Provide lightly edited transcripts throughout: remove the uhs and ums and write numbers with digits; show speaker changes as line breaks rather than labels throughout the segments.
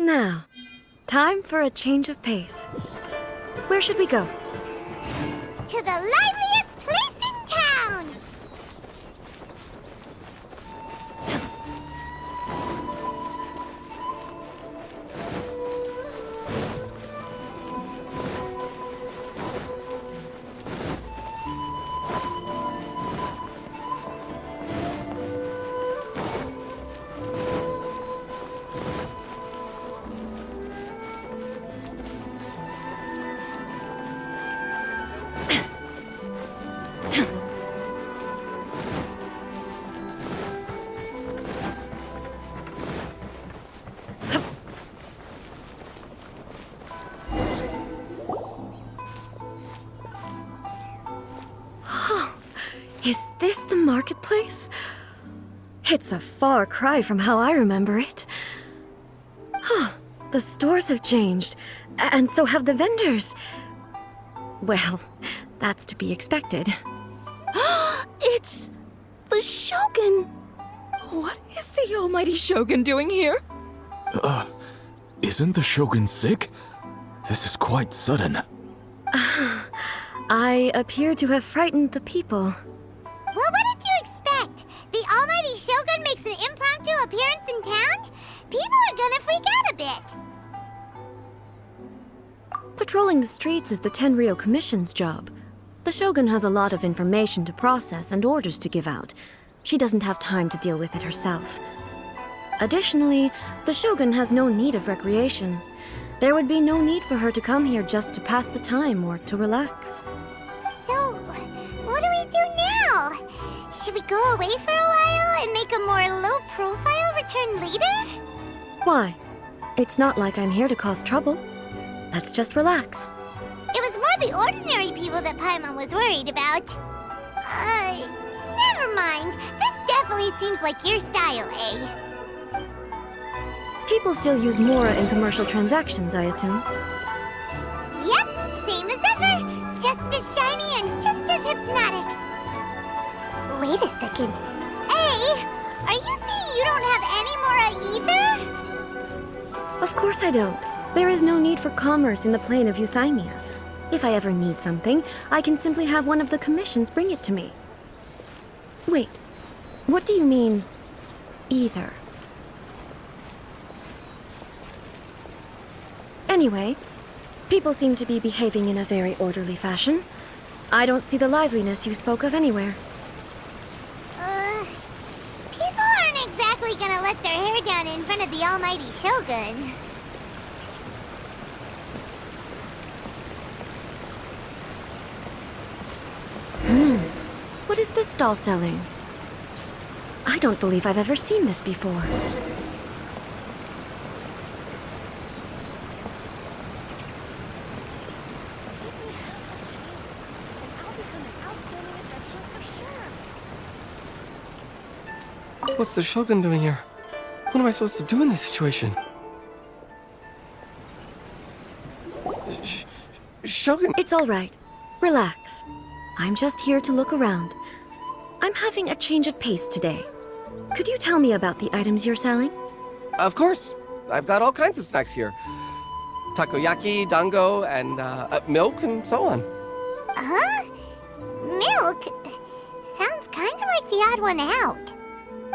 Now, time for a change of pace. Where should we go?
To the liveliest place in town!
Is this the marketplace? It's a far cry from how I remember it. Huh, the stores have changed, and so have the vendors. Well, that's to be expected.
It's the Shogun! What is the almighty Shogun doing here?
Isn't the Shogun sick? This is quite sudden.
I appear to have frightened the people.
Well, what did you expect? The almighty Shogun makes an impromptu appearance in town? People are gonna freak out a bit.
Patrolling the streets is the Tenryou Commission's job. The Shogun has a lot of information to process and orders to give out. She doesn't have time to deal with it herself. Additionally, the Shogun has no need of recreation. There would be no need for her to come here just to pass the time or to relax.
So, what do we do now? Should we go away for a while and make a more low-profile return later?
Why? It's not like I'm here to cause trouble. Let's just relax.
It was more the ordinary people that Paimon was worried about. Never mind. This definitely seems like your style, eh?
People still use Mora in commercial transactions, I assume.
Yep, same as ever. Just as shiny and just as hypnotic. Wait a second. Hey, are you saying you don't have any Mora either?
Of course I don't. There is no need for commerce in the plane of Euthymia. If I ever need something, I can simply have one of the commissions bring it to me. Wait, what do you mean, either? Anyway, people seem to be behaving in a very orderly fashion. I don't see the liveliness you spoke of anywhere.
People aren't exactly gonna let their hair down in front of the almighty Shogun.
What is this stall selling? I don't believe I've ever seen this before.
What's the Shogun doing here? What am I supposed to do in this situation? Shogun!
It's all right. Relax. I'm just here to look around. I'm having a change of pace today. Could you tell me about the items you're selling?
Of course. I've got all kinds of snacks here. Takoyaki, dango, and milk, and so on.
Huh? Milk? Sounds kind of like the odd one out.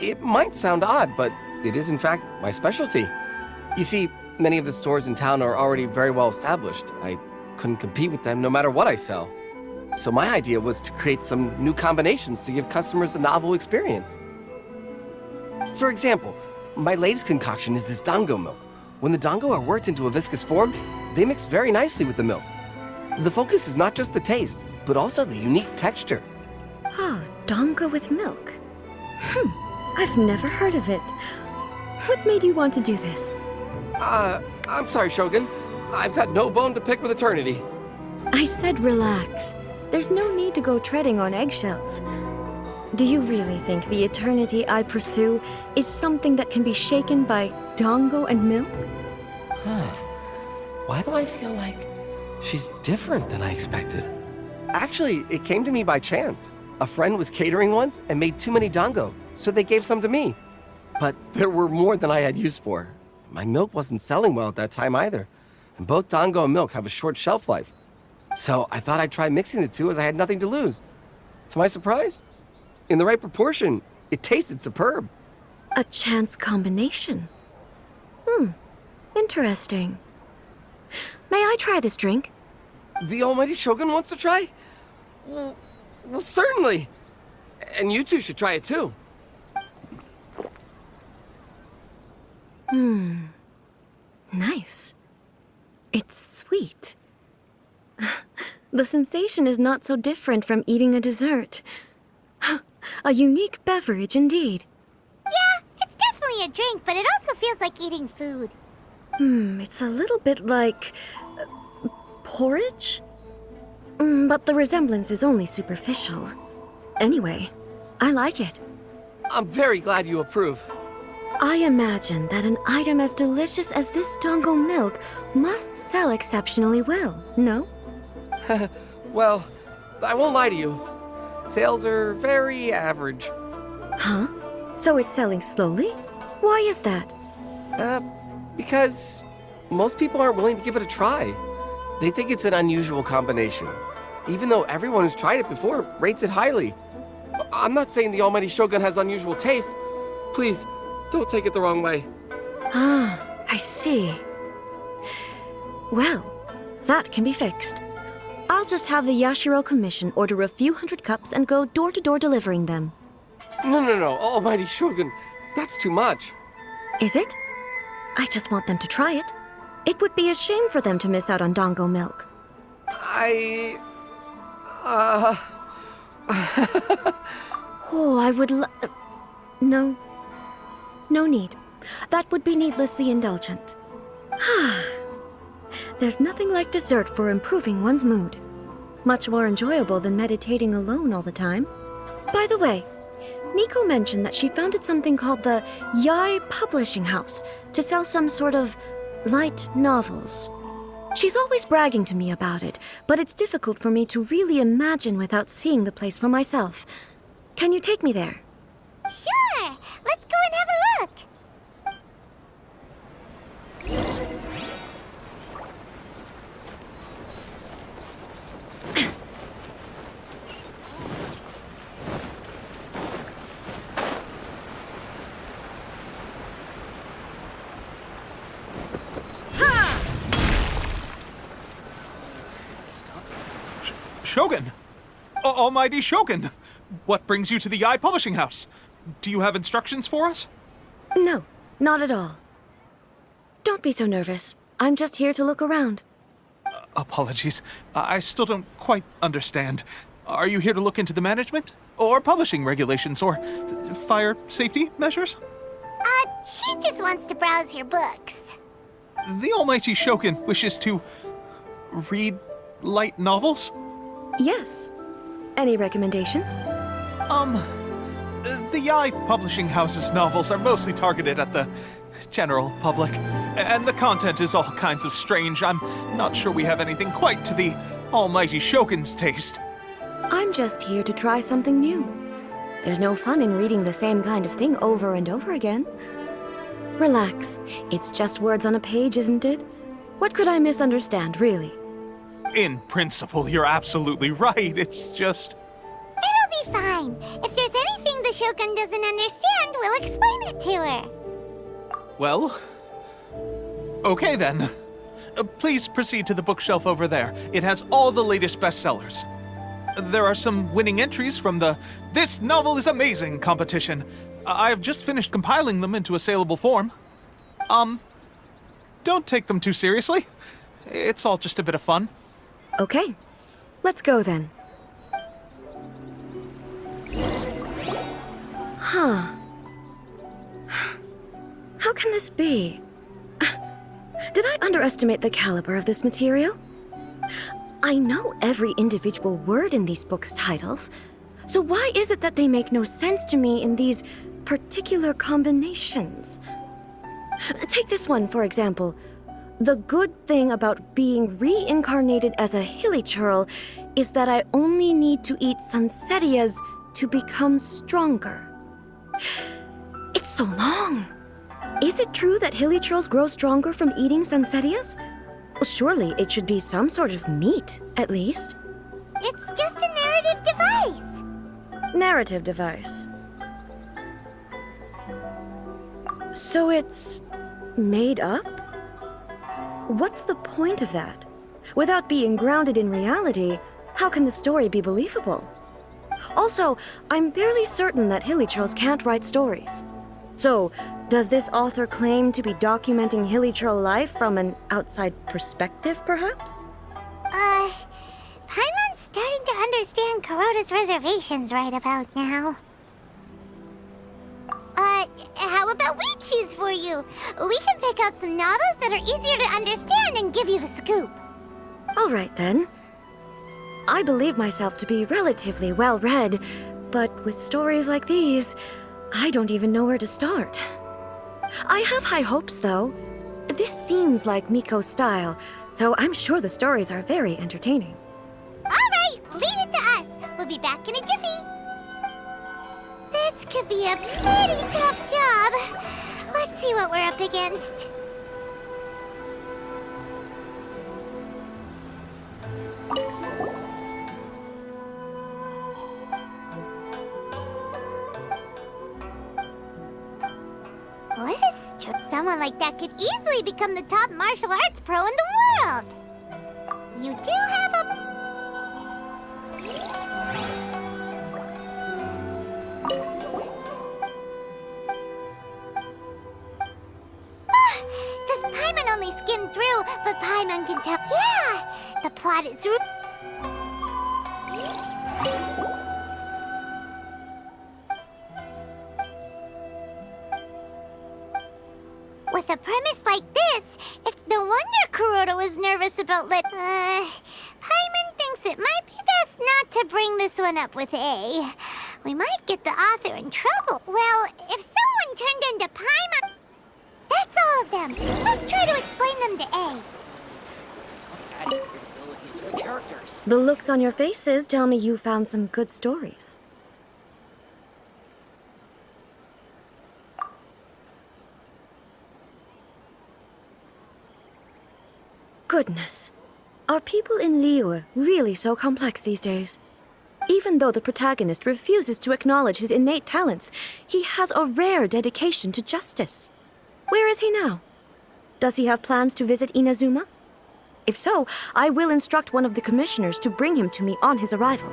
It might sound odd, but it is in fact my specialty. You see, many of the stores in town are already very well established. I couldn't compete with them no matter what I sell. So my idea was to create some new combinations to give customers a novel experience. For example, my latest concoction is this dango milk. When the dango are worked into a viscous form, they mix very nicely with the milk. The focus is not just the taste, but also the unique texture.
Oh, dango with milk. I've never heard of it. What made you want to do this?
I'm sorry, Shogun. I've got no bone to pick with eternity.
I said relax. There's no need to go treading on eggshells. Do you really think the eternity I pursue is something that can be shaken by dango and milk?
Huh. Why do I feel like she's different than I expected? Actually, it came to me by chance. A friend was catering once and made too many dango, so they gave some to me. But there were more than I had use for. my milk wasn't selling well at that time either. And both dango and milk have a short shelf life. So I thought I'd try mixing the two as I had nothing to lose. To my surprise, in the right proportion, it tasted superb.
A chance combination. Interesting. May I try this drink?
The almighty Shogun wants to try? Well, certainly. And you two should try it too.
Nice. It's sweet. The sensation is not so different from eating a dessert. A unique beverage indeed.
Yeah, it's definitely a drink, but it also feels like eating food.
It's a little bit like porridge? But the resemblance is only superficial. Anyway, I like it.
I'm very glad you approve.
I imagine that an item as delicious as this dango milk must sell exceptionally well, no?
Well, I won't lie to you. Sales are very average.
Huh? So it's selling slowly? Why is that?
Because most people aren't willing to give it a try. They think it's an unusual combination, even though everyone who's tried it before rates it highly. I'm not saying the almighty Shogun has unusual tastes. Please, don't take it the wrong way.
Ah, I see. Well, that can be fixed. I'll just have the Yashiro Commission order a few hundred cups and go door-to-door delivering them.
No, almighty Shogun, that's too much.
Is it? I just want them to try it. It would be a shame for them to miss out on dango milk. Oh, I would No. No need. That would be needlessly indulgent. There's nothing like dessert for improving one's mood. Much more enjoyable than meditating alone all the time. By the way, Miko mentioned that she founded something called the Yai Publishing House to sell some sort of light novels. She's always bragging to me about it, but it's difficult for me to really imagine without seeing the place for myself. Can you take me there?
Sure, let's go and have a look.
Shogun! Almighty Shogun! What brings you to the Yai Publishing House? Do you have instructions for us?
No, not at all. Don't be so nervous. I'm just here to look around.
Apologies. I still don't quite understand. Are you here to look into the management? Or publishing regulations? Or fire safety measures?
She just wants to browse your books.
The Almighty Shogun wishes to read light novels?
Yes. Any recommendations?
The Yai Publishing House's novels are mostly targeted at the general public, and the content is all kinds of strange. I'm not sure we have anything quite to the Almighty Shogun's taste.
I'm just here to try something new. There's no fun in reading the same kind of thing over and over again. Relax. It's just words on a page, isn't it? What could I misunderstand, really?
In principle, you're absolutely right. It's just...
It'll be fine. If there's anything the Shogun doesn't understand, we'll explain it to her.
Well... okay then. Please proceed to the bookshelf over there. It has all the latest bestsellers. There are some winning entries from the This Novel is Amazing competition. I've just finished compiling them into a saleable form. Don't take them too seriously. It's all just a bit of fun.
Okay. Let's go then. Huh. How can this be? Did I underestimate the caliber of this material? I know every individual word in these books' titles, so why is it that they make no sense to me in these particular combinations? Take this one, for example. The good thing about being reincarnated as a hilly churl is that I only need to eat sunsettias to become stronger. It's so long. Is it true that hilichurls grow stronger from eating Sansetias? Well, surely it should be some sort of meat, at least.
It's just a narrative device.
Narrative device. So it's made up? What's the point of that? Without being grounded in reality, how can the story be believable? Also, I'm fairly certain that hilichurls can't write stories. So, does this author claim to be documenting hilichurl life from an outside perspective, perhaps?
Paimon's starting to understand Kuroda's reservations right about now. How about we choose for you? We can pick out some novels that are easier to understand and give you the scoop.
All right, then. I believe myself to be relatively well-read, but with stories like these, I don't even know where to start. I have high hopes, though. This seems like Miko's style, so I'm sure the stories are very entertaining.
All right, leave it to us. We'll be back in a jiffy. This could be a pretty tough job. Let's see what we're up against. Someone like that could easily become the top martial arts pro in the world. You do have a... This Paimon only skimmed through, but Paimon can tell... Yeah! The plot is... With a premise like this, it's no wonder Kuroda was nervous about Paimon thinks it might be best not to bring this one up with A. We might get the author in trouble. Well, if someone turned into Paimon... That's all of them. Let's try to explain them to A.
Stop adding your abilities to the characters.
The looks on your faces tell me you found some good stories. Goodness. Are people in Liyue really so complex these days? Even though the protagonist refuses to acknowledge his innate talents, he has a rare dedication to justice. Where is he now? Does he have plans to visit Inazuma? If so, I will instruct one of the commissioners to bring him to me on his arrival.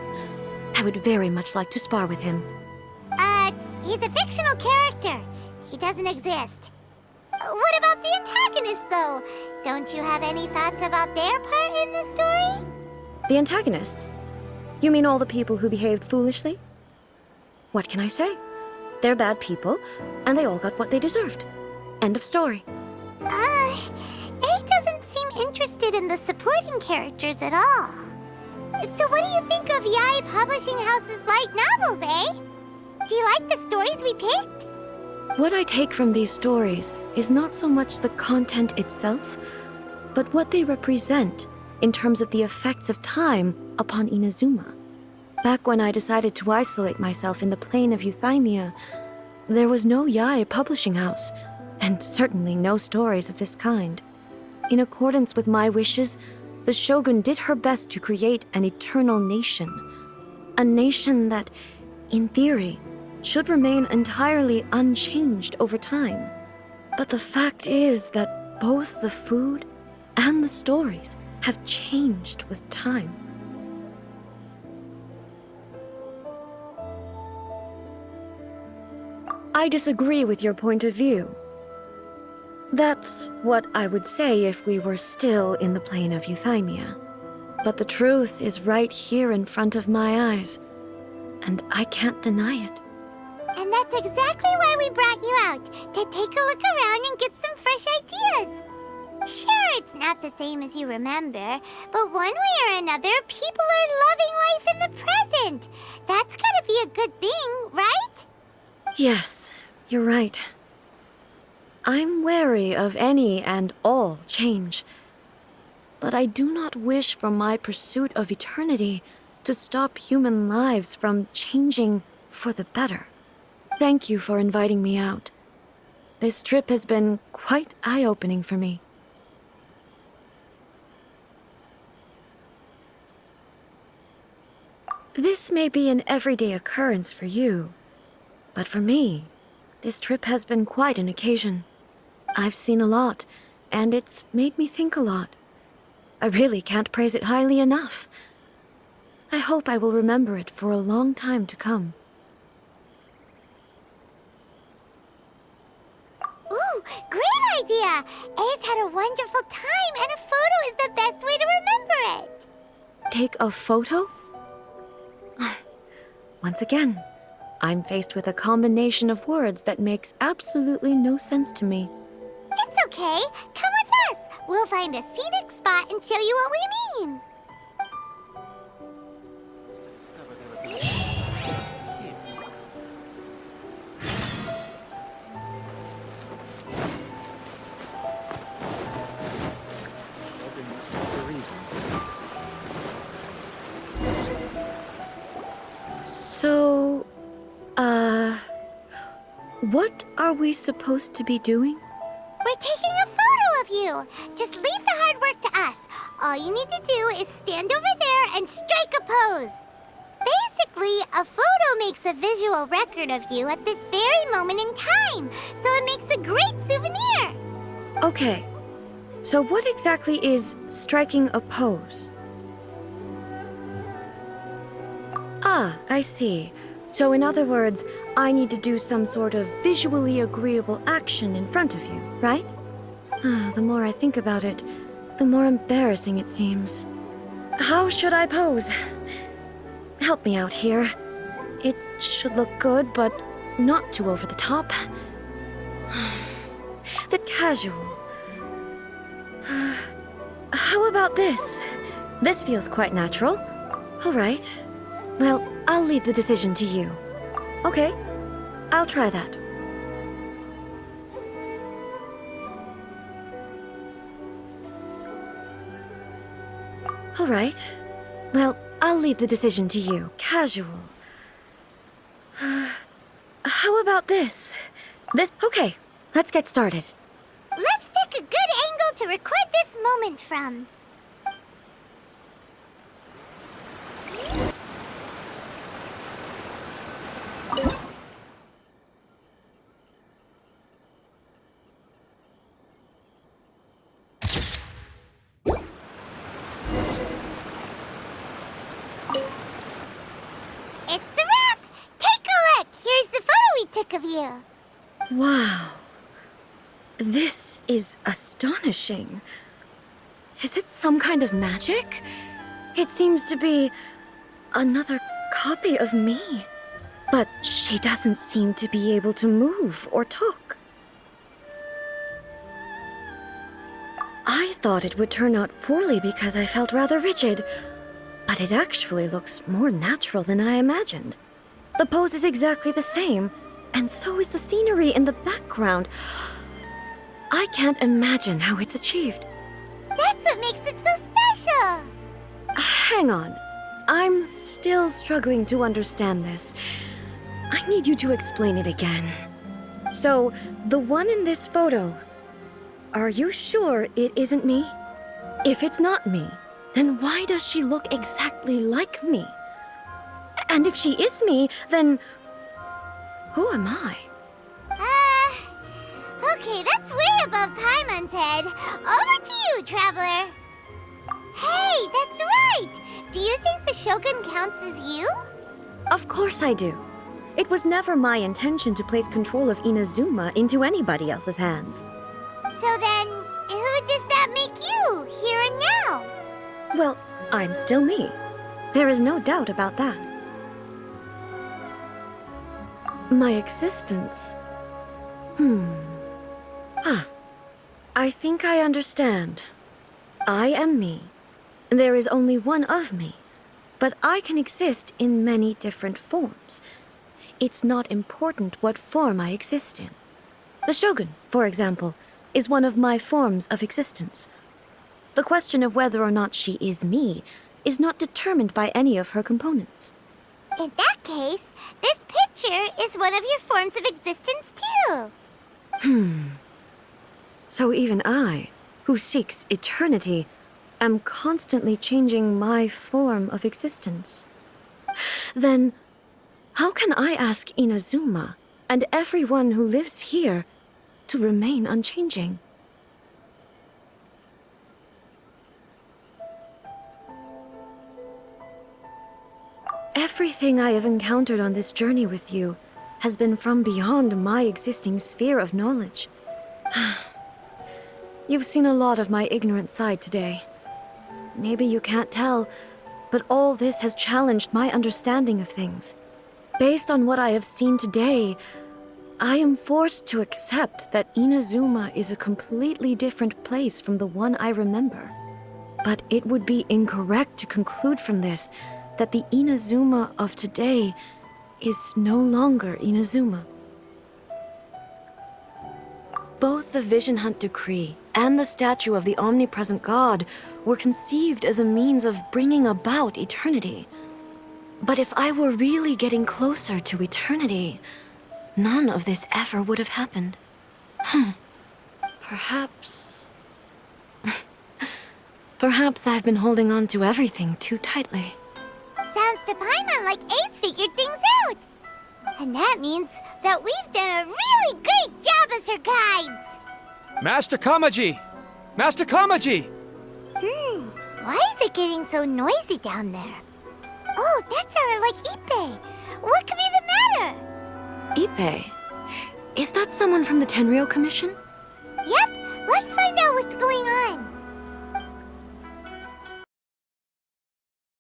I would very much like to spar with him.
He's a fictional character. He doesn't exist. What about the antagonist, though? Don't you have any thoughts about their part in the story?
The antagonists? You mean all the people who behaved foolishly? What can I say? They're bad people, and they all got what they deserved. End of story.
A doesn't seem interested in the supporting characters at all. So what do you think of Yae Publishing House's light novels, eh? Do you like the stories we picked?
What I take from these stories is not so much the content itself, but what they represent in terms of the effects of time upon Inazuma. Back when I decided to isolate myself in the plain of Euthymia, there was no Yae Publishing House, and certainly no stories of this kind. In accordance with my wishes, the Shogun did her best to create an eternal nation. A nation that, in theory, should remain entirely unchanged over time. But the fact is that both the food and the stories have changed with time. I disagree with your point of view. That's what I would say if we were still in the plane of Euthymia. But the truth is right here in front of my eyes, and I can't deny it.
And that's exactly why we brought you out, to take a look around and get some fresh ideas. Sure, it's not the same as you remember, but one way or another, people are loving life in the present. That's gotta be a good thing, right?
Yes, you're right. I'm wary of any and all change. But I do not wish for my pursuit of eternity to stop human lives from changing for the better. Thank you for inviting me out. This trip has been quite eye-opening for me. This may be an everyday occurrence for you, but for me, this trip has been quite an occasion. I've seen a lot, and it's made me think a lot. I really can't praise it highly enough. I hope I will remember it for a long time to come.
Ooh, great idea! A's had a wonderful time, and a photo is the best way to remember it.
Take a photo? Once again, I'm faced with a combination of words that makes absolutely no sense to me.
It's okay. Come with us. We'll find a scenic spot and show you what we mean.
To discover their abilities here. Shogun must have their reasons.
So, what are we supposed to be doing?
We're taking a photo of you. Just leave the hard work to us. All you need to do is stand over there and strike a pose. Basically, a photo makes a visual record of you at this very moment in time, so it makes a great souvenir.
Okay, so what exactly is striking a pose? Ah, I see. So in other words, I need to do some sort of visually agreeable action in front of you, right? The more I think about it, the more embarrassing it seems. How should I pose? Help me out here. It should look good, but not too over the top. The casual. How about this? This feels quite natural. All right. Well, I'll leave the decision to you. Okay, I'll try that. All right. Well, I'll leave the decision to you. Casual. How about this? Okay, let's get started.
Let's pick a good angle to record this moment from. It's a wrap! Take a look! Here's the photo we took of you.
Wow. This is astonishing. Is it some kind of magic? It seems to be another copy of me. But she doesn't seem to be able to move or talk. I thought it would turn out poorly because I felt rather rigid, but it actually looks more natural than I imagined. The pose is exactly the same, and so is the scenery in the background. I can't imagine how it's achieved.
That's what makes it so special.
Hang on. I'm still struggling to understand this. I need you to explain it again. So, the one in this photo, are you sure it isn't me? If it's not me, then why does she look exactly like me? And if she is me, then who am I?
Okay, that's way above Paimon's head. Over to you, Traveler. Hey, that's right! Do you think the Shogun counts as you?
Of course I do. It was never my intention to place control of Inazuma into anybody else's hands.
So then, who does that make you, here and now?
Well, I'm still me. There is no doubt about that. My existence. I think I understand. I am me. There is only one of me, but I can exist in many different forms. It's not important what form I exist in. The Shogun, for example, is one of my forms of existence. The question of whether or not she is me is not determined by any of her components.
In that case, this picture is one of your forms of existence too.
So even I, who seeks eternity, am constantly changing my form of existence. Then, how can I ask Inazuma and everyone who lives here to remain unchanging? Everything I have encountered on this journey with you has been from beyond my existing sphere of knowledge. You've seen a lot of my ignorant side today. Maybe you can't tell, but all this has challenged my understanding of things. Based on what I have seen today, I am forced to accept that Inazuma is a completely different place from the one I remember. But it would be incorrect to conclude from this that the Inazuma of today is no longer Inazuma. Both the Vision Hunt Decree and the statue of the omnipresent god were conceived as a means of bringing about eternity. But if I were really getting closer to eternity, none of this ever would have happened. Perhaps... Perhaps I've been holding on to everything too tightly.
Sounds to Paimon like Ace figured things out. And that means that we've done a really great job as her guides.
Master Kamaji! Master Kamaji!
Why is it getting so noisy down there? Oh, that sounded like Ippei. What could be the matter?
Ippei? Is that someone from the Tenryou Commission?